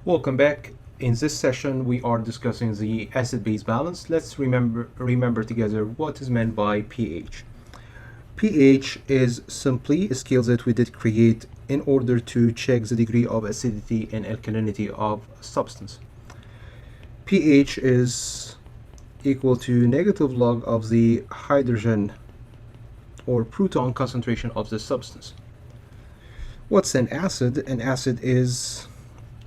Welcome back. In this session, we are discussing the acid-base balance. Let's remember together what is meant by pH. pH is simply a scale that we did create in order to check the degree of acidity and alkalinity of a substance. pH is equal to negative log of the hydrogen or proton concentration of the substance. What's an acid? An acid is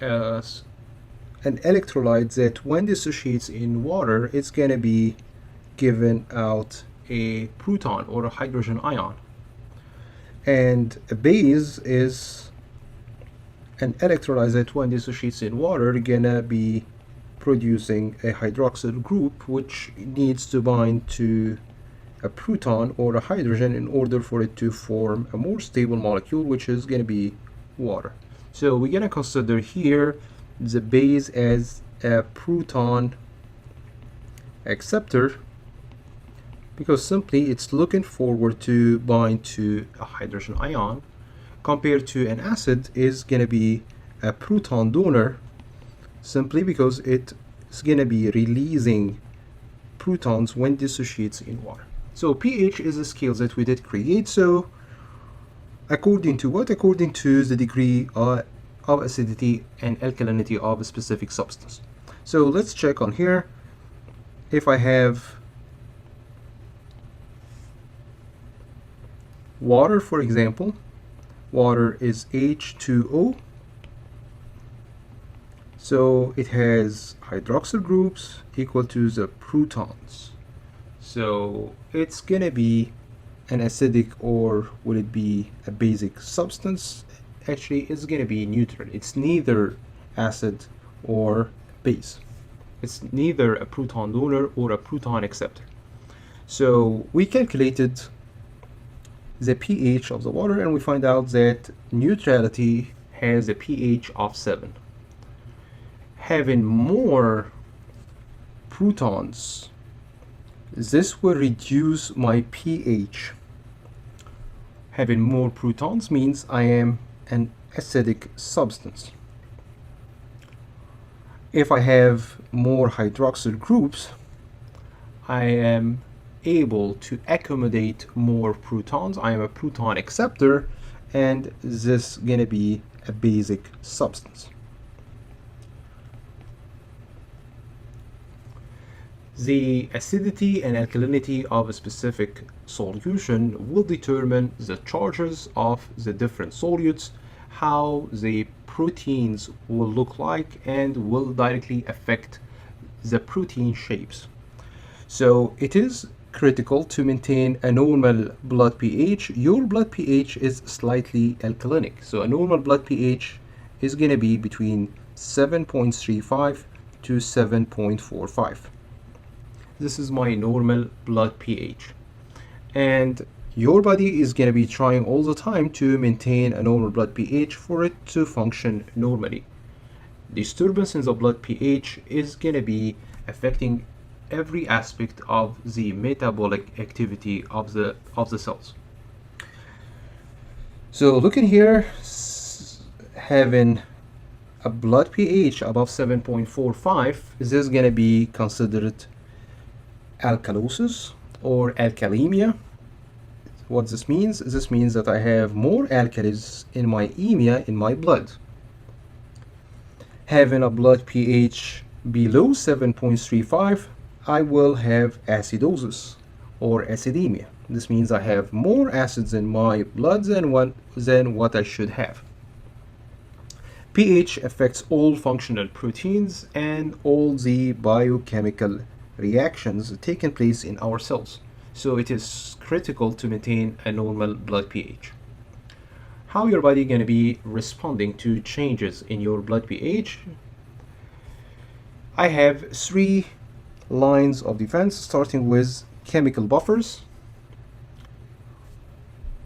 an electrolyte that when dissociates in water, it's going to be given out a proton or a hydrogen ion. And a base is an electrolyte that when dissociates in water, gonna be producing a hydroxyl group which needs to bind to a proton or a hydrogen in order for it to form a more stable molecule, which is going to be water. So we're going to consider here the base as a proton acceptor because simply it's looking forward to bind to a hydrogen ion, compared to an acid is going to be a proton donor simply because it's going to be releasing protons when dissociates in water. So pH is a scale that we did create. So according to what? According to the degree of acidity and alkalinity of a specific substance. So let's check on here. If I have water, for example, water is H2O. So it has hydroxyl groups equal to the protons. So it's gonna be an acidic, or would it be a basic substance? Actually, it's gonna be neutral. It's neither acid or base. It's neither a proton donor or a proton acceptor. So we calculated the pH of the water and we find out that neutrality has a pH of 7. Having more protons, this will reduce my pH. Having more protons means I am an acidic substance. If I have more hydroxyl groups, I am able to accommodate more protons. I am a proton acceptor, and this is going to be a basic substance. The acidity and alkalinity of a specific solution will determine the charges of the different solutes, how the proteins will look like, and will directly affect the protein shapes. So it is critical to maintain a normal blood pH. Your blood pH is slightly alkalinic. So a normal blood pH is going to be between 7.35 to 7.45. This is my normal blood pH. And your body is going to be trying all the time to maintain a normal blood pH for it to function normally. Disturbance in the blood pH is going to be affecting every aspect of the metabolic activity of the cells. So looking here, having a blood pH above 7.45, this is going to be considered alkalosis or alkalemia. What this means? This means that I have more alkalis in my emia, in my blood. Having a blood pH below 7.35, I will have acidosis or acidemia. This means I have more acids in my blood than what I should have. pH affects all functional proteins and all the biochemical reactions taking place in our cells. So it is critical to maintain a normal blood pH. How your body going to be responding to changes in your blood pH? I have 3 lines of defense, starting with chemical buffers.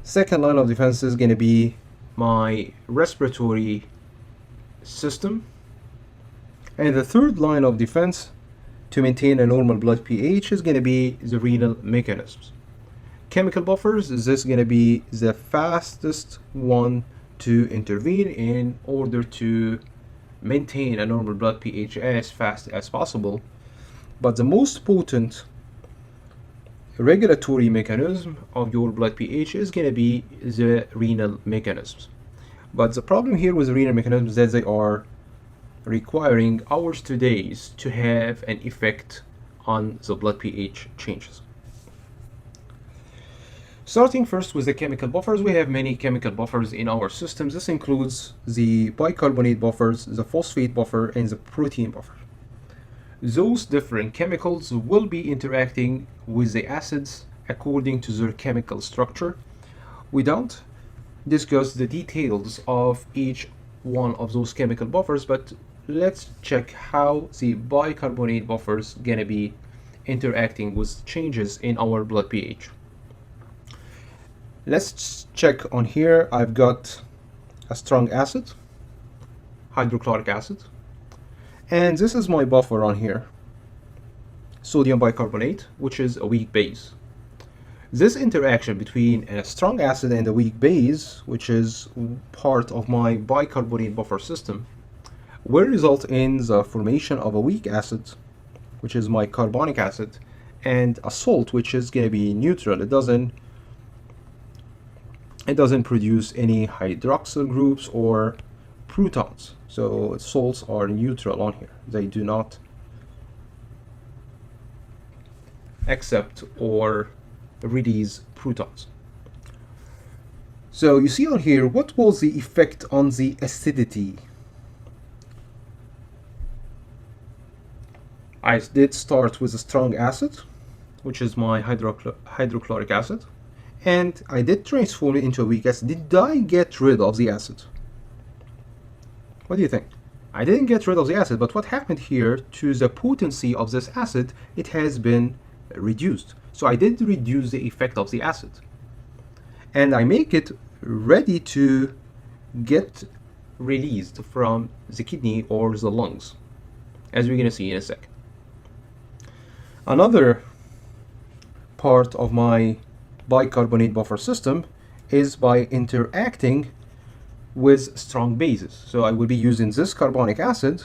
Second line of defense is going to be my respiratory system. And the third line of defense to maintain a normal blood pH is going to be the renal mechanisms. Chemical buffers, this is going to be the fastest one to intervene in order to maintain a normal blood pH as fast as possible. But the most potent regulatory mechanism of your blood pH is going to be the renal mechanisms. But the problem here with the renal mechanisms is that they are requiring hours to days to have an effect on the blood pH changes. Starting first with the chemical buffers, we have many chemical buffers in our systems. This includes the bicarbonate buffers, the phosphate buffer, and the protein buffer. Those different chemicals will be interacting with the acids according to their chemical structure. We don't discuss the details of each one of those chemical buffers, but let's check how the bicarbonate buffers gonna be interacting with changes in our blood pH. Let's check on here. I've got a strong acid, hydrochloric acid, and this is my buffer on here, sodium bicarbonate, which is a weak base. This interaction between a strong acid and a weak base, which is part of my bicarbonate buffer system, will result in the formation of a weak acid, which is my carbonic acid, and a salt, which is going to be neutral. It doesn't produce any hydroxyl groups or protons. So salts are neutral on here. They do not accept or release protons. So you see on here, what was the effect on the acidity? I did start with a strong acid, which is my hydrochloric acid, and I did transform it into a weak acid. Did I get rid of the acid? What do you think? I didn't get rid of the acid, but what happened here to the potency of this acid, it has been reduced. So I did reduce the effect of the acid, and I make it ready to get released from the kidney or the lungs, as we're going to see in a sec. Another part of my bicarbonate buffer system is by interacting with strong bases. So I will be using this carbonic acid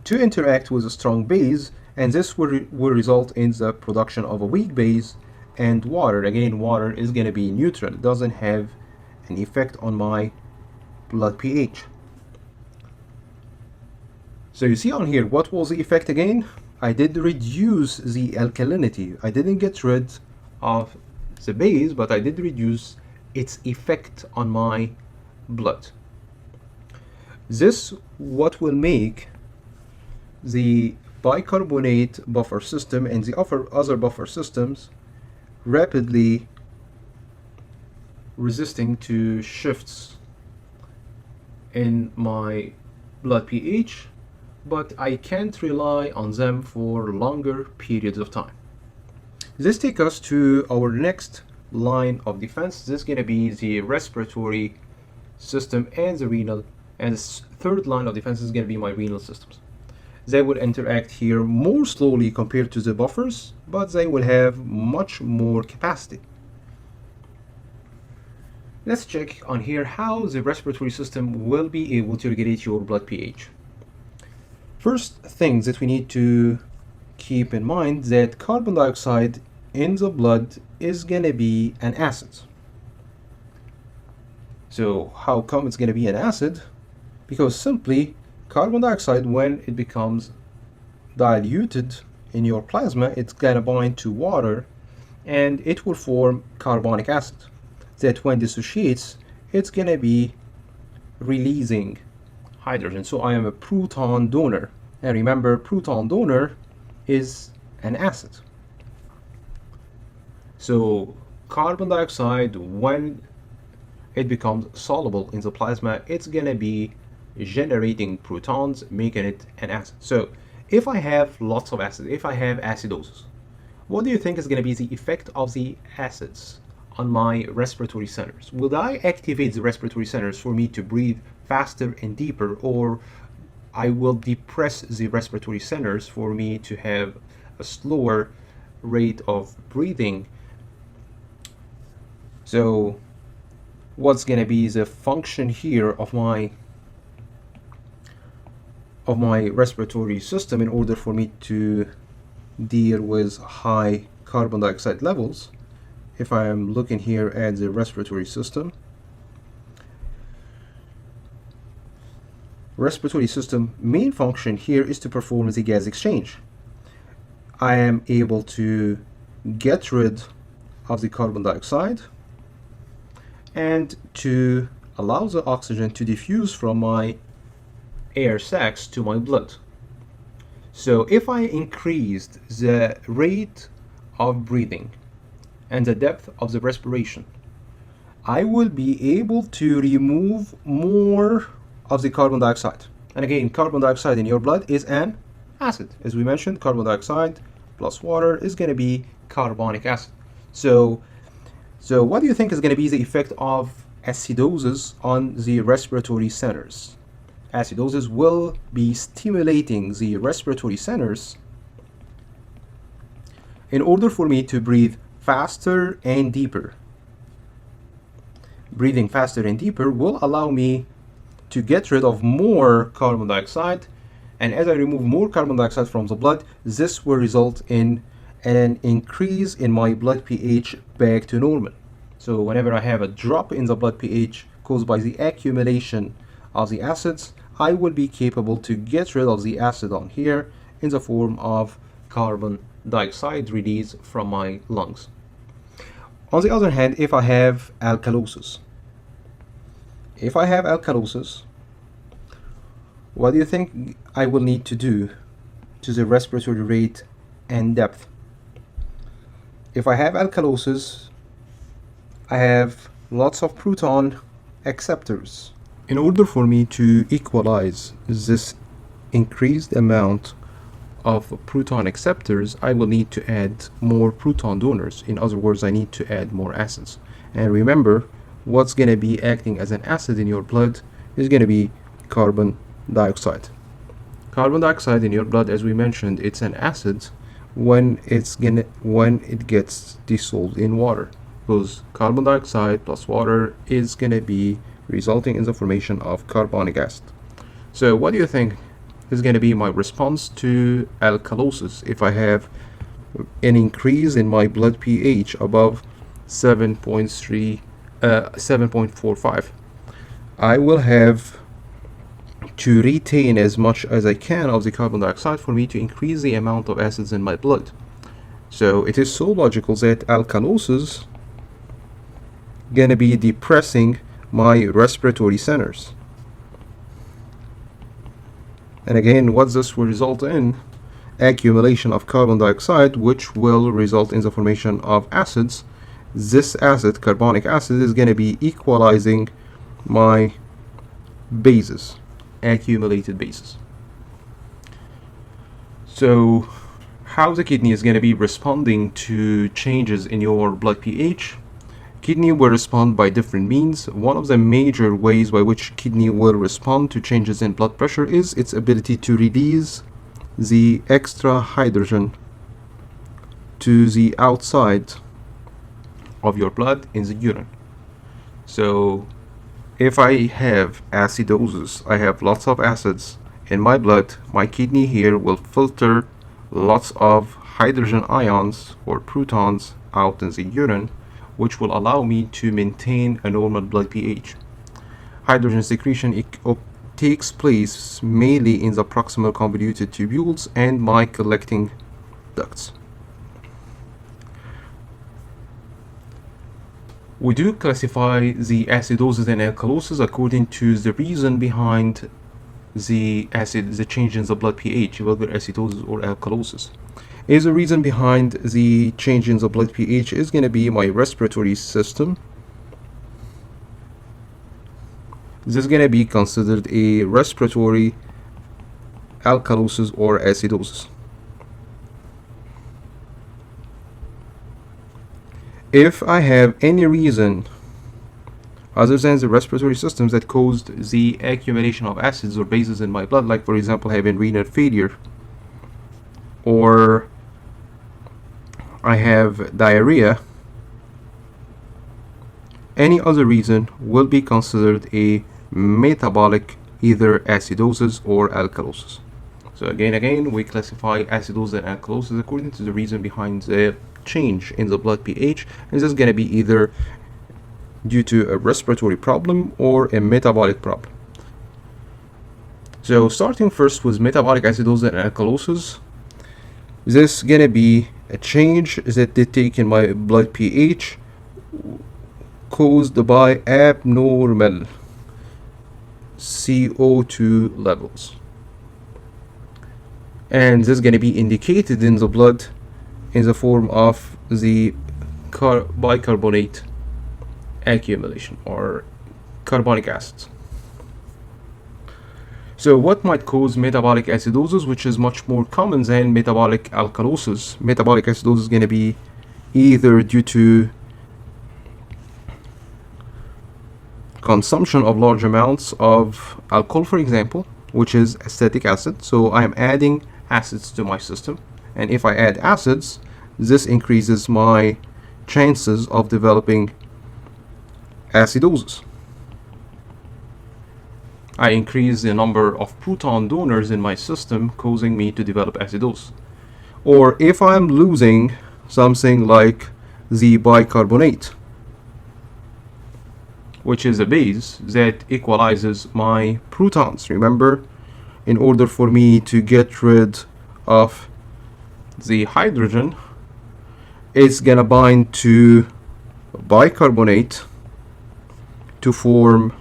to interact with a strong base, and this will result in the production of a weak base and water. Again, water is going to be neutral. It doesn't have an effect on my blood pH. So you see on here, what was the effect again? I did reduce the alkalinity. I didn't get rid of the base, but I did reduce its effect on my blood. This what will make the bicarbonate buffer system and the other buffer systems rapidly resisting to shifts in my blood pH, but I can't rely on them for longer periods of time. This takes us to our next line of defense. This is going to be the respiratory system and the renal, and the third line of defense is going to be my renal systems. They will interact here more slowly compared to the buffers, but they will have much more capacity. Let's check on here how the respiratory system will be able to regulate your blood pH. First thing that we need to keep in mind that carbon dioxide in the blood is going to be an acid. So how come it's going to be an acid? Because simply carbon dioxide, when it becomes diluted in your plasma, it's going to bind to water and it will form carbonic acid that when dissociates, it's going to be releasing hydrogen. So I am a proton donor, and remember, proton donor is an acid. So carbon dioxide, when it becomes soluble in the plasma, it's gonna be generating protons, making it an acid. So if I have lots of acid, if I have acidosis, what do you think is gonna be the effect of the acids on my respiratory centers? Will I activate the respiratory centers for me to breathe faster and deeper, or I will depress the respiratory centers for me to have a slower rate of breathing? So what's going to be the function here of my respiratory system in order for me to deal with high carbon dioxide levels? If I am looking here at the respiratory system, main function here is to perform the gas exchange. I am able to get rid of the carbon dioxide and to allow the oxygen to diffuse from my air sacs to my blood. So if I increased the rate of breathing and the depth of the respiration, I will be able to remove more of the carbon dioxide. And again, carbon dioxide in your blood is an acid. As we mentioned, carbon dioxide plus water is going to be carbonic acid. So what do you think is going to be the effect of acidosis on the respiratory centers? Acidosis will be stimulating the respiratory centers in order for me to breathe faster and deeper. Breathing faster and deeper will allow me to get rid of more carbon dioxide, and as I remove more carbon dioxide from the blood, this will result in an increase in my blood pH back to normal. So whenever I have a drop in the blood pH caused by the accumulation of the acids, I will be capable to get rid of the acid on here in the form of carbon dioxide release from my lungs. On the other hand, if I have alkalosis, what do you think I will need to do to the respiratory rate and depth? If I have alkalosis, I have lots of proton acceptors. In order for me to equalize this increased amount of proton acceptors, I will need to add more proton donors. In other words, I need to add more acids. And remember, what's going to be acting as an acid in your blood is going to be carbon dioxide. Carbon dioxide in your blood, as we mentioned, it's an acid when it gets dissolved in water, because carbon dioxide plus water is going to be resulting in the formation of carbonic acid. So what do you think is going to be my response to alkalosis if I have an increase in my blood pH above 7.45? I will have to retain as much as I can of the carbon dioxide for me to increase the amount of acids in my blood. So it is so logical that alkalosis gonna be depressing my respiratory centers. And again, what this will result in? Accumulation of carbon dioxide, which will result in the formation of acids. This acid, carbonic acid, is going to be equalizing my bases, accumulated bases. So how the kidney is going to be responding to changes in your blood pH? Kidney will respond by different means. One of the major ways by which kidney will respond to changes in blood pressure is its ability to release the extra hydrogen to the outside of your blood in the urine. So if I have acidosis, I have lots of acids in my blood, my kidney here will filter lots of hydrogen ions or protons out in the urine, which will allow me to maintain a normal blood pH. Hydrogen secretion takes place mainly in the proximal convoluted tubules and my collecting ducts. We do classify the acidosis and alkalosis according to the reason behind the change in the blood pH, whether acidosis or alkalosis. Is the reason behind the change in the blood pH is going to be my respiratory system. This is going to be considered a respiratory alkalosis or acidosis. if I have any reason other than the respiratory systems that caused the accumulation of acids or bases in my blood, like for example having renal failure, or I have diarrhea, any other reason will be considered a metabolic, either acidosis or alkalosis. So again, we classify acidosis and alkalosis according to the reason behind the change in the blood pH, and this is going to be either due to a respiratory problem or a metabolic problem. So starting first with metabolic acidosis and alkalosis, this is going to be a change that they take in my blood pH caused by abnormal CO2 levels, and this is going to be indicated in the blood in the form of the bicarbonate accumulation or carbonic acids. So what might cause metabolic acidosis, which is much more common than metabolic alkalosis? Metabolic acidosis is going to be either due to consumption of large amounts of alcohol, for example, which is acetic acid. So I am adding acids to my system, and if I add acids, this increases my chances of developing acidosis. I increase the number of proton donors in my system, causing me to develop acidosis. Or if I'm losing something like the bicarbonate, which is a base that equalizes my protons. Remember, in order for me to get rid of the hydrogen, it's gonna bind to bicarbonate to form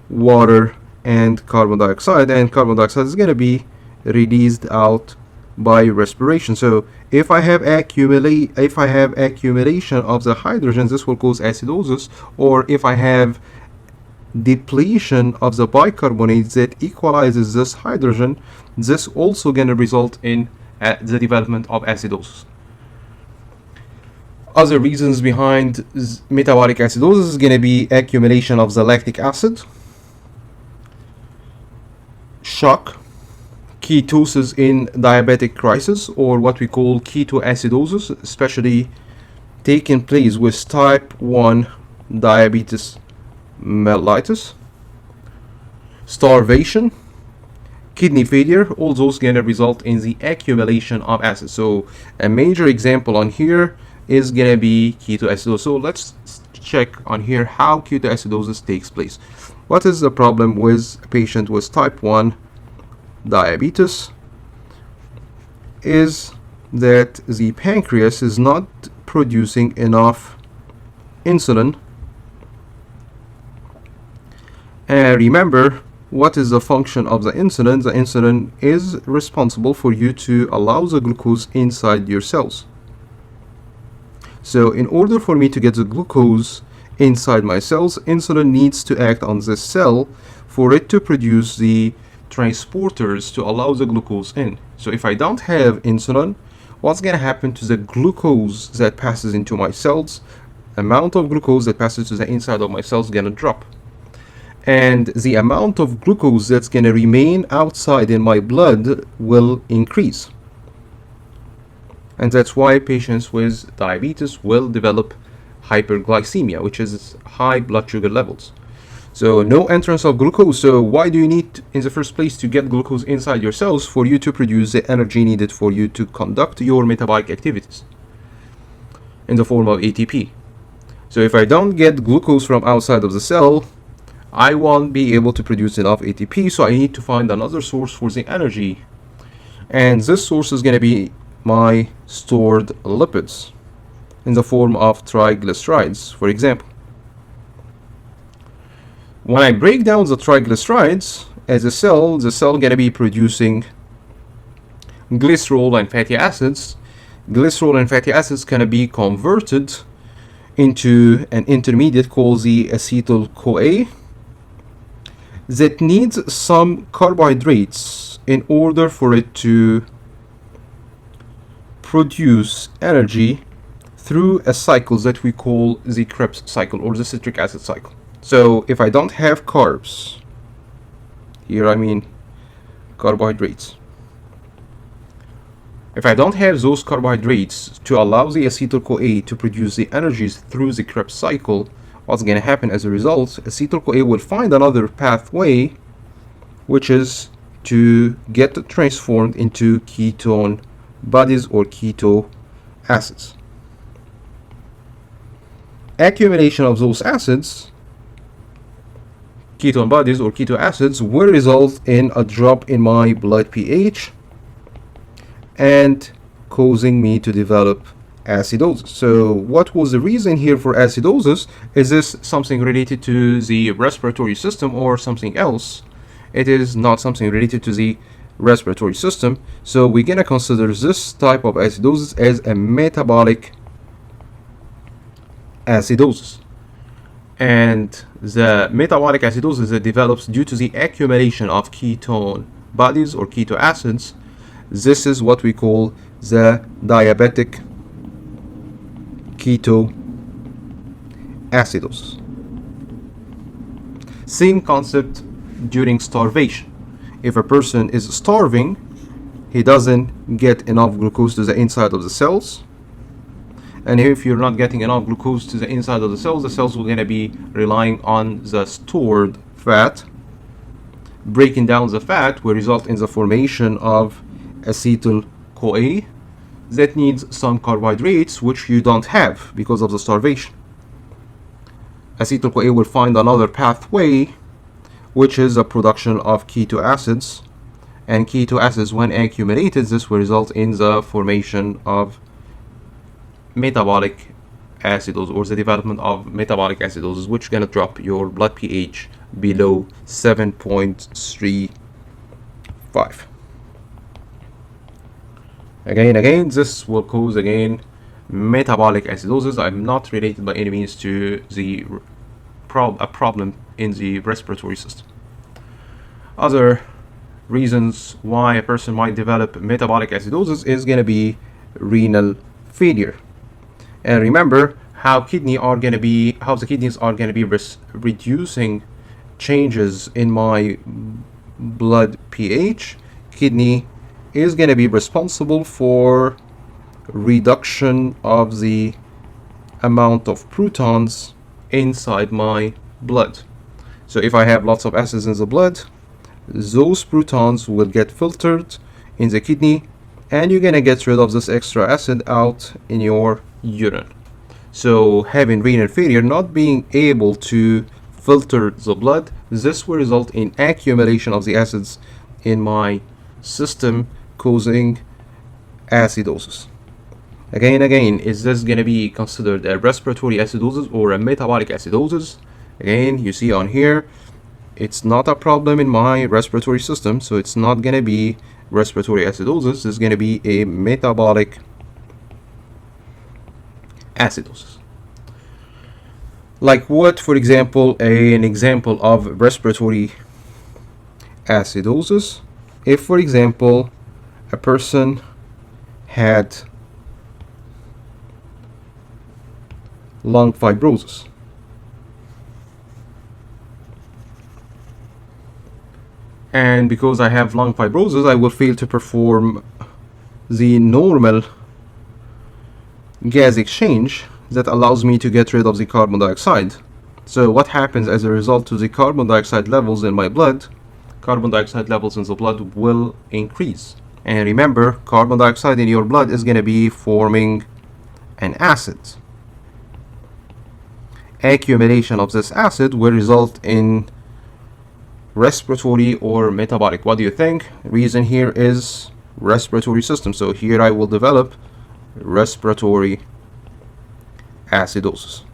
water and carbon dioxide, and carbon dioxide is going to be released out by respiration. So if I have accumulation of the hydrogen, this will cause acidosis, or if I have depletion of the bicarbonate that equalizes this hydrogen, this also going to result in the development of acidosis. Other reasons behind metabolic acidosis is going to be accumulation of the lactic acid, shock, ketosis in diabetic crisis, or what we call ketoacidosis, especially taking place with type 1 diabetes mellitus, starvation, kidney failure. All those going to result in the accumulation of acid. So a major example on here is going to be ketoacidosis. So let's check on here how ketoacidosis takes place. What is the problem with a patient with type 1 diabetes? Is that the pancreas is not producing enough insulin. And remember, what is the function of the insulin? The insulin is responsible for you to allow the glucose inside your cells. So in order for me to get the glucose inside my cells, insulin needs to act on this cell for it to produce the transporters to allow the glucose in. So if I don't have insulin, what's going to happen to the glucose that passes into my cells? Amount of glucose that passes to the inside of my cells is going to drop. And the amount of glucose that's going to remain outside in my blood will increase. And that's why patients with diabetes will develop hyperglycemia, which is high blood sugar levels. So no entrance of glucose. So why do you need in the first place to get glucose inside your cells? For you to produce the energy needed for you to conduct your metabolic activities in the form of ATP. So if I don't get glucose from outside of the cell, I won't be able to produce enough ATP, so I need to find another source for the energy. And this source is going to be my stored lipids in the form of triglycerides, for example. When I break down the triglycerides as a cell, the cell going to be producing glycerol and fatty acids. Glycerol and fatty acids can be converted into an intermediate called the acetyl-CoA that needs some carbohydrates in order for it to produce energy through a cycle that we call the Krebs cycle or the citric acid cycle. So if I don't have carbs, here I mean carbohydrates, if I don't have those carbohydrates to allow the acetyl-CoA to produce the energies through the Krebs cycle, what's going to happen as a result? Acetyl-CoA will find another pathway, which is to get transformed into ketone bodies or keto acids. Accumulation of those acids, ketone bodies or keto acids, will result in a drop in my blood pH and causing me to develop acidosis. So what was the reason here for acidosis? Is this something related to the respiratory system or something else? It is not something related to the respiratory system. So we're going to consider this type of acidosis as a metabolic acidosis. And the metabolic acidosis that develops due to the accumulation of ketone bodies or keto acids, this is what we call the diabetic ketoacidosis. Same concept during starvation. If a person is starving, he doesn't get enough glucose to the inside of the cells. And if you're not getting enough glucose to the inside of the cells will going to be relying on the stored fat. Breaking down the fat will result in the formation of acetyl-CoA that needs some carbohydrates which you don't have because of the starvation. Acetyl-CoA will find another pathway, which is the production of keto acids, and keto acids, when accumulated, this will result in the formation of metabolic acidosis or the development of metabolic acidosis, which is going to drop your blood pH below 7.35. Again, this will cause metabolic acidosis. I'm not related by any means to the a problem in the respiratory system. Other reasons why a person might develop metabolic acidosis is going to be renal failure. And remember how the kidneys are going to be reducing changes in my blood pH. Kidney is going to be responsible for reduction of the amount of protons inside my blood. So if I have lots of acids in the blood, those protons will get filtered in the kidney, and you're going to get rid of this extra acid out in your urine. So having renal failure, not being able to filter the blood, this will result in accumulation of the acids in my system, causing acidosis. Again, is this going to be considered a respiratory acidosis or a metabolic acidosis? Again, you see on here, it's not a problem in my respiratory system, so it's not going to be respiratory acidosis. It's going to be a metabolic acidosis. Like what, for example, an example of respiratory acidosis? If, for example, a person had lung fibrosis, and because I have lung fibrosis, I will fail to perform the normal gas exchange that allows me to get rid of the carbon dioxide. So what happens as a result to the carbon dioxide levels in my blood? Carbon dioxide levels in the blood will increase. And remember, carbon dioxide in your blood is going to be forming an acid. Accumulation of this acid will result in respiratory or metabolic. What do you think? Reason here is respiratory system. So here I will develop respiratory acidosis.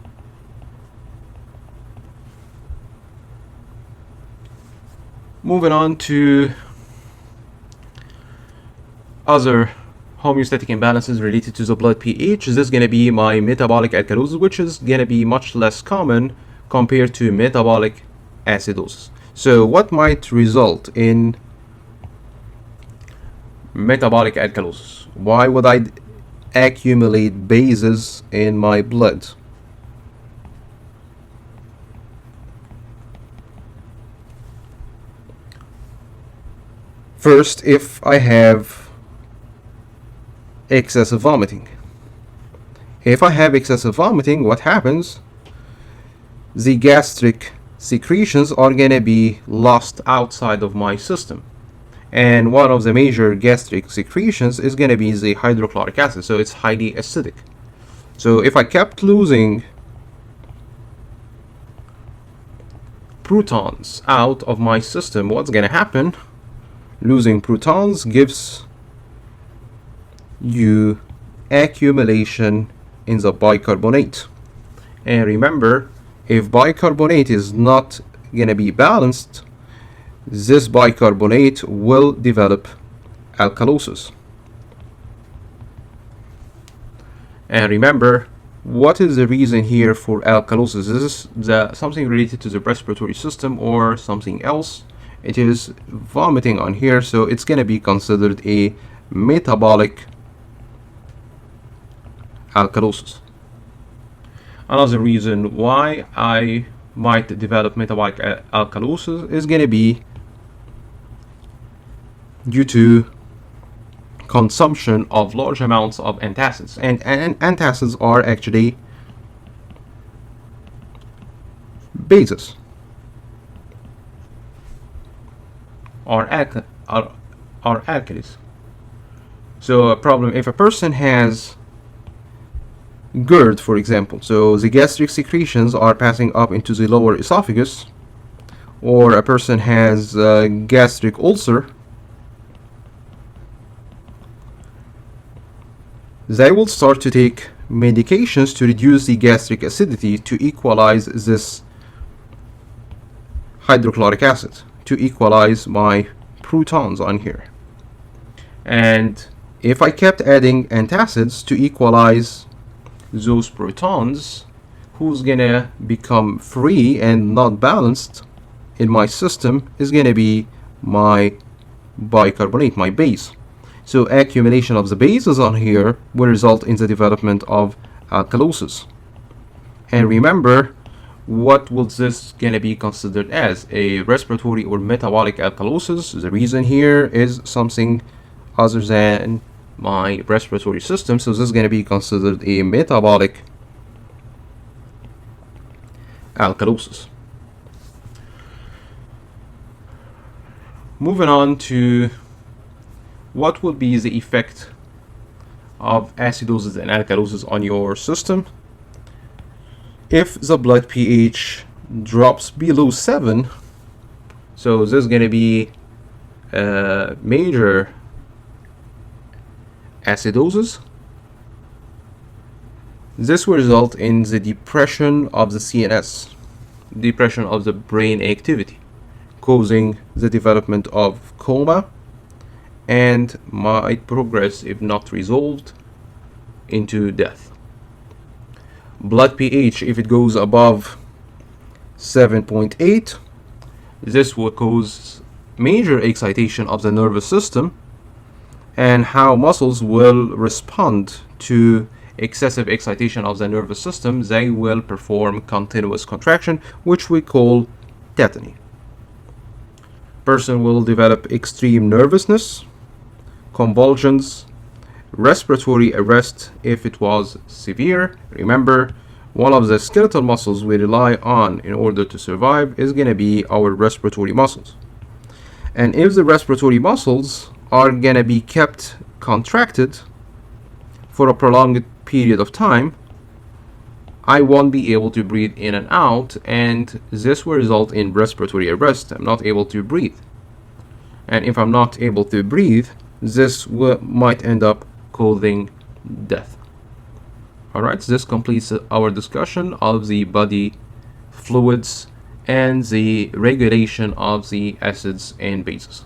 Moving on to other homeostatic imbalances related to the blood pH. This is going to be my metabolic alkalosis, which is going to be much less common compared to metabolic acidosis. So what might result in metabolic alkalosis? Why would I accumulate bases in my blood. First, if I have excessive vomiting. If I have excessive vomiting, what happens? The gastric secretions are going to be lost outside of my system. And one of the major gastric secretions is going to be the hydrochloric acid, so it's highly acidic. So if I kept losing protons out of my system, what's going to happen? Losing protons gives you accumulation in the bicarbonate. And remember, if bicarbonate is not going to be balanced, this bicarbonate will develop alkalosis. And remember, what is the reason here for alkalosis? Is this something related to the respiratory system or something else? It is vomiting on here, so it's going to be considered a metabolic alkalosis. Another reason why I might develop metabolic alkalosis is going to be due to consumption of large amounts of antacids. And antacids are actually bases or alkalis. So a problem if a person has GERD, for example, so the gastric secretions are passing up into the lower esophagus, or a person has gastric ulcer, they will start to take medications to reduce the gastric acidity to equalize this hydrochloric acid, to equalize my protons on here. And if I kept adding antacids to equalize those protons, who's gonna become free and not balanced in my system is gonna be my bicarbonate, my base. So accumulation of the bases on here will result in the development of alkalosis. And remember, what will this gonna be considered as? A respiratory or metabolic alkalosis? The reason here is something other than my respiratory system, so this is going to be considered a metabolic alkalosis. Moving on to what will be the effect of acidosis and alkalosis on your system. If the blood pH drops below 7, so this is going to be a major acidosis. This will result in the depression of the CNS, depression of the brain activity, causing the development of coma and might progress, if not resolved, into death. Blood pH, if it goes above 7.8, this will cause major excitation of the nervous system, and how muscles will respond to excessive excitation of the nervous system. They will perform continuous contraction, which we call tetany. Person will develop extreme nervousness, convulsions, respiratory arrest if it was severe. Remember, one of the skeletal muscles we rely on in order to survive is going to be our respiratory muscles. And if the respiratory muscles are going to be kept contracted for a prolonged period of time, I won't be able to breathe in and out, and this will result in respiratory arrest. I'm not able to breathe. And if I'm not able to breathe, this might end up causing death. Alright, so this completes our discussion of the body fluids and the regulation of the acids and bases.